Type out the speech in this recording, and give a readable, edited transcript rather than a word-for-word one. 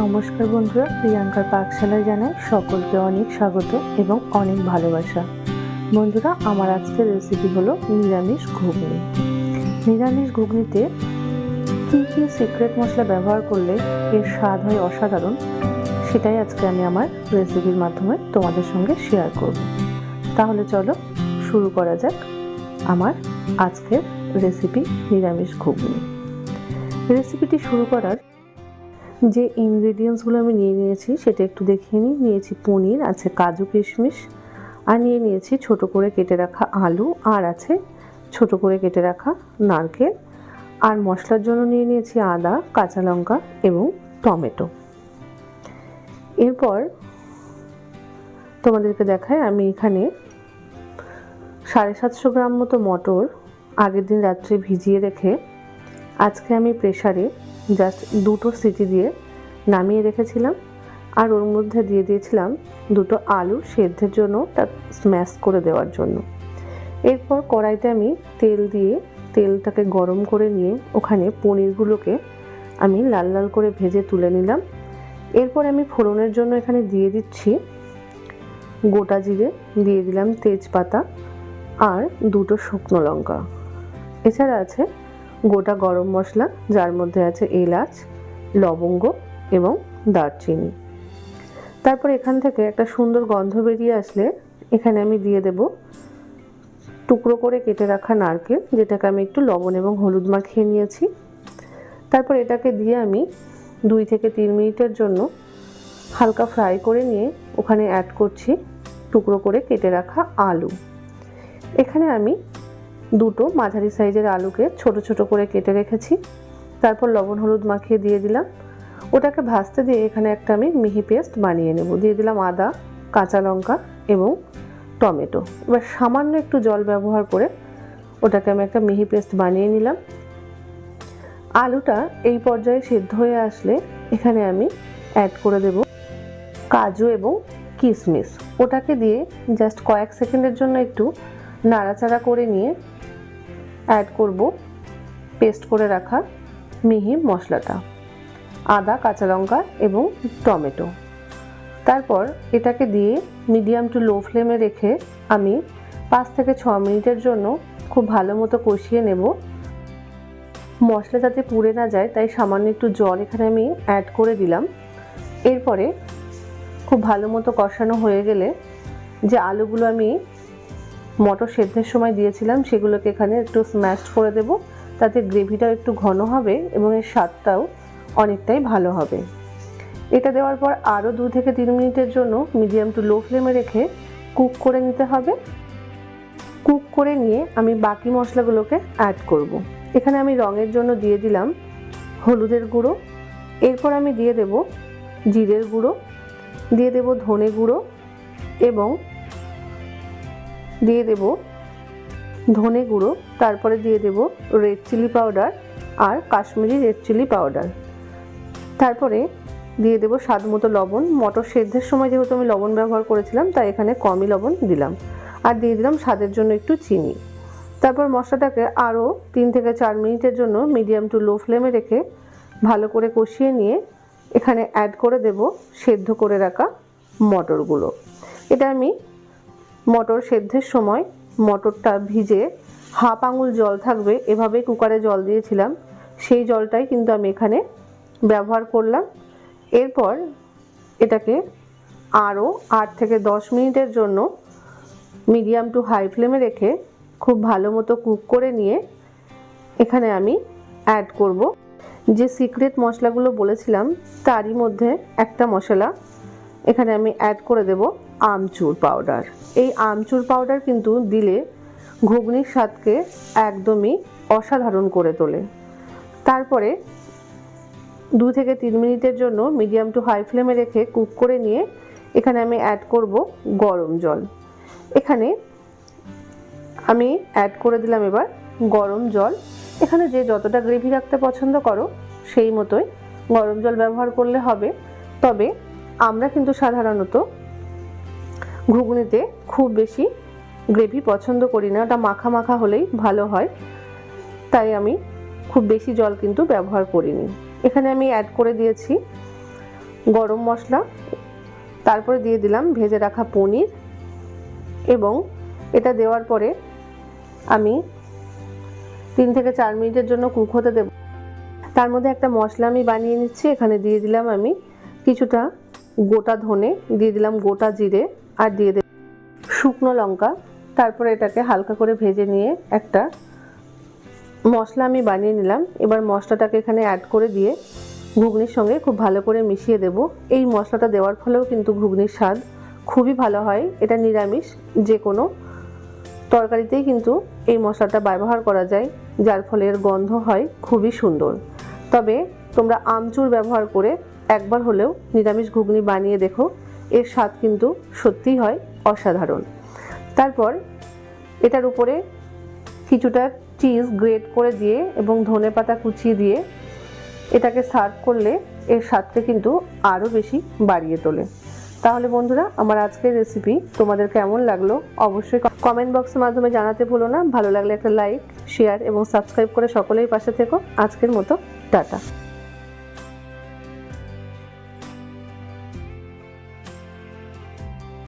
নমস্কার বন্ধুরা, প্রিয়াঙ্কার পাকশালায় জানাই সকলকে অনেক স্বাগত এবং অনেক ভালোবাসা। বন্ধুরা, আমার আজকের রেসিপি হলো নিরামিষ ঘুগনি। নিরামিষ ঘুগনিতে কী কী সিক্রেট মশলা ব্যবহার করলে এর স্বাদ হয় অসাধারণ, সেটাই আজকে আমি আমার রেসিপির মাধ্যমে তোমাদের সঙ্গে শেয়ার করব। তাহলে চলো শুরু করা যাক আমার আজকের রেসিপি নিরামিষ ঘুগনি। রেসিপিটি শুরু করার যে ইনগ্রেডিয়েন্টসগুলো আমি নিয়েছি সেটা একটু দেখিয়ে নিয়েছি পনির, আছে কাজু কিশমিশ, আর নিয়েছি ছোট করে কেটে রাখা আলু, আর আছে ছোট করে কেটে রাখা নারকেল, আর মশলার জন্য নিয়েছি আদা, কাঁচা লঙ্কা এবং টমেটো। এরপর তোমাদেরকে দেখাই, আমি এখানে 750 গ্রাম মতো মটর আগের দিন রাত্রে ভিজিয়ে রেখে আজকে আমি প্রেসারে জাস্ট 2টো সিটি দিয়ে নামিয়ে রেখেছিলাম, আর ওর মধ্যে দিয়ে দিয়েছিলাম 2টো আলু সেদ্ধের জন্য, তা স্ম্যাশ করে দেওয়ার জন্য। এরপর কড়াইতে আমি তেল দিয়ে তেলটাকে গরম করে নিয়ে ওখানে পনিরগুলোকে আমি লাল লাল করে ভেজে তুলে নিলাম। এরপর আমি ফোড়নের জন্য এখানে দিয়ে দিচ্ছি গোটা জিরে, দিয়ে দিলাম তেজপাতা আর 2টো শুকনো লঙ্কা। এছাড়া আছে গোটা গরম মশলা, যার মধ্যে আছে এলাচ, লবঙ্গ এবং দারচিনি। তারপর এখান থেকে একটা সুন্দর গন্ধ বেরিয়ে আসলে এখানে আমি দিয়ে দেব টুকরো করে কেটে রাখা নারকেল, যেটাকে আমি একটু লবণ এবং হলুদ মাখিয়ে নিয়েছি। তারপর এটাকে দিয়ে আমি 2 থেকে 3 মিনিটের জন্য হালকা ফ্রাই করে নিয়ে ওখানে অ্যাড করছি টুকরো করে কেটে রাখা আলু। এখানে আমি 2টো মাঝারি সাইজের আলুকে ছোট ছোট করে কেটে রেখেছি। তারপর লবণ হলুদ মাখিয়ে দিয়ে দিলাম। ওটাকে ভাজতে দিয়ে এখানে একটা আমি মিহি পেস্ট বানিয়ে নেব। দিয়ে দিলাম আদা, কাঁচা লঙ্কা এবং টমেটো। এবার সামান্য একটু জল ব্যবহার করে ওটাকে আমি একটা মিহি পেস্ট বানিয়ে নিলাম। আলুটা এই পর্যায়ে সিদ্ধ হয়ে আসলে এখানে আমি অ্যাড করে দেব কাজু এবং কিশমিশ। ওটাকে দিয়ে জাস্ট কয়েক সেকেন্ডের জন্য একটু নাড়াচাড়া করে নিয়ে অ্যাড করব পেস্ট করে রাখা মিহি মশলাটা, আদা, কাঁচা লঙ্কা এবং টমেটো। তারপর এটাকে দিয়ে মিডিয়াম টু লো ফ্লেমে রেখে আমি 5 থেকে 6 মিনিটের জন্য খুব ভালো মতো কষিয়ে নেব। মশলা যাতে পুড়ে না যায় তাই সামান্য একটু জল এখানে আমি অ্যাড করে দিলাম। এরপরে খুব ভালো মতো কষানো হয়ে গেলে যে আলুগুলো আমি মটর সেদ্ধের সময় দিয়েছিলাম সেগুলোকে এখানে একটু স্ম্যাশ করে দেব, তাতে গ্রেভিটাও একটু ঘন হবে এবং এর স্বাদটাও অনেকটাই ভালো হবে। এটা দেওয়ার পর আরও 2 থেকে 3 মিনিটের জন্য মিডিয়াম টু লো ফ্লেমে রেখে কুক করে নিতে হবে। কুক করে নিয়ে আমি বাকি মশলাগুলোকে অ্যাড করব। এখানে আমি রঙের জন্য দিয়ে দিলাম হলুদের গুঁড়ো, এরপর আমি দিয়ে দেব জিরের গুঁড়ো, দিয়ে দেব ধনে গুঁড়ো এবং দিয়ে দেব ধনে গুঁড়ো, তারপরে দিয়ে দেব রেড চিলি পাউডার আর কাশ্মীরি রেড চিলি পাউডার। তারপরে দিয়ে দেব স্বাদ মতো লবণ। মটর সেদ্ধের সময় যেহেতু আমি লবণ ব্যবহার করেছিলাম তাই এখানে কমই লবণ দিলাম, আর দিয়ে দিলাম স্বাদের জন্য একটু চিনি। তারপর মশলাটাকে আরও 3 থেকে 4 মিনিটের জন্য মিডিয়াম টু লো ফ্লেমে রেখে ভালো করে কষিয়ে নিয়ে এখানে অ্যাড করে দেব সেদ্ধ করে রাখা মটরগুলো। এটা আমি মটর সেদ্ধের সময় মটরটা ভিজে হাফ আঙুল জল থাকবে এভাবে কুকারে জল দিয়েছিলাম, সেই জলটাই কিন্তু আমি এখানে ব্যবহার করলাম। এরপর এটাকে আরও 8 থেকে 10 মিনিটের জন্য মিডিয়াম টু হাই ফ্লেমে রেখে খুব ভালো মতো কুক করে নিয়ে এখানে আমি অ্যাড করব যে সিক্রেট মশলাগুলো বলেছিলাম তারই মধ্যে একটা মশলা এখানে আমি অ্যাড করে দেব আমচুর পাউডার। এই আমচুর পাউডার কিন্তু দিলে ঘুগনির স্বাদকে একদমই অসাধারণ করে তোলে। তারপরে 2 থেকে 3 মিনিটের জন্য মিডিয়াম টু হাই ফ্লেমে রেখে কুক করে নিয়ে এখানে আমি অ্যাড করব গরম জল। এখানে আমি অ্যাড করে দিলাম এবার গরম জল। এখানে যে যতটা গ্রেভি রাখতে পছন্দ করো সেই মতোই গরম জল ব্যবহার করলে হবে। তবে আমরা কিন্তু সাধারণত ঘুগনিতে খুব বেশি গ্রেভি পছন্দ করি না, ওটা মাখা মাখা হলেই ভালো হয়, তাই আমি খুব বেশি জল কিন্তু ব্যবহার করিনি। এখানে আমি অ্যাড করে দিয়েছি গরম মশলা, তারপরে দিয়ে দিলাম ভেজে রাখা পনির, এবং এটা দেওয়ার পরে আমি 3 থেকে 4 মিনিটের জন্য কুক হতে দেব। তার মধ্যে একটা মশলা আমি বানিয়ে নিচ্ছি। এখানে দিয়ে দিলাম আমি কিছুটা গোটা ধনে, দিয়ে দিলাম গোটা জিরে, আর দিয়ে দিলাম শুকনো লঙ্কা। তারপরে এটাকে হালকা করে ভেজে নিয়ে একটা মশলা আমি বানিয়ে নিলাম। এবার মশলাটাকে এখানে অ্যাড করে দিয়ে ঘুগনির সঙ্গে খুব ভালো করে মিশিয়ে দেব। এই মশলাটা দেওয়ার ফলেও কিন্তু ঘুগনির স্বাদ খুবই ভালো হয়। এটা নিরামিষ যে কোনো তরকারিতেই কিন্তু এই মশলাটা ব্যবহার করা যায়, যার ফলে এর গন্ধ হয় খুবই সুন্দর। তবে তোমরা আমচুর ব্যবহার করে একবার হলেও নিরামিষ ঘুগনি বানিয়ে দেখো, এর স্বাদ কিন্তু সত্যিই হয় অসাধারণ। তারপর এটার উপরে কিছুটা চিজ গ্রেট করে দিয়ে এবং ধনেপাতা কুচিয়ে দিয়ে এটাকে সার্ভ করলে এর স্বাদকে কিন্তু আরও বেশি বাড়িয়ে তোলে। তাহলে বন্ধুরা, আমার আজকের রেসিপি তোমাদের কেমন লাগলো অবশ্যই কমেন্ট বক্সের মাধ্যমে জানাতে ভুলো না। ভালো লাগলে একটা লাইক, শেয়ার এবং সাবস্ক্রাইব করে সকলেই পাশে থেকো। আজকের মতো টাটা।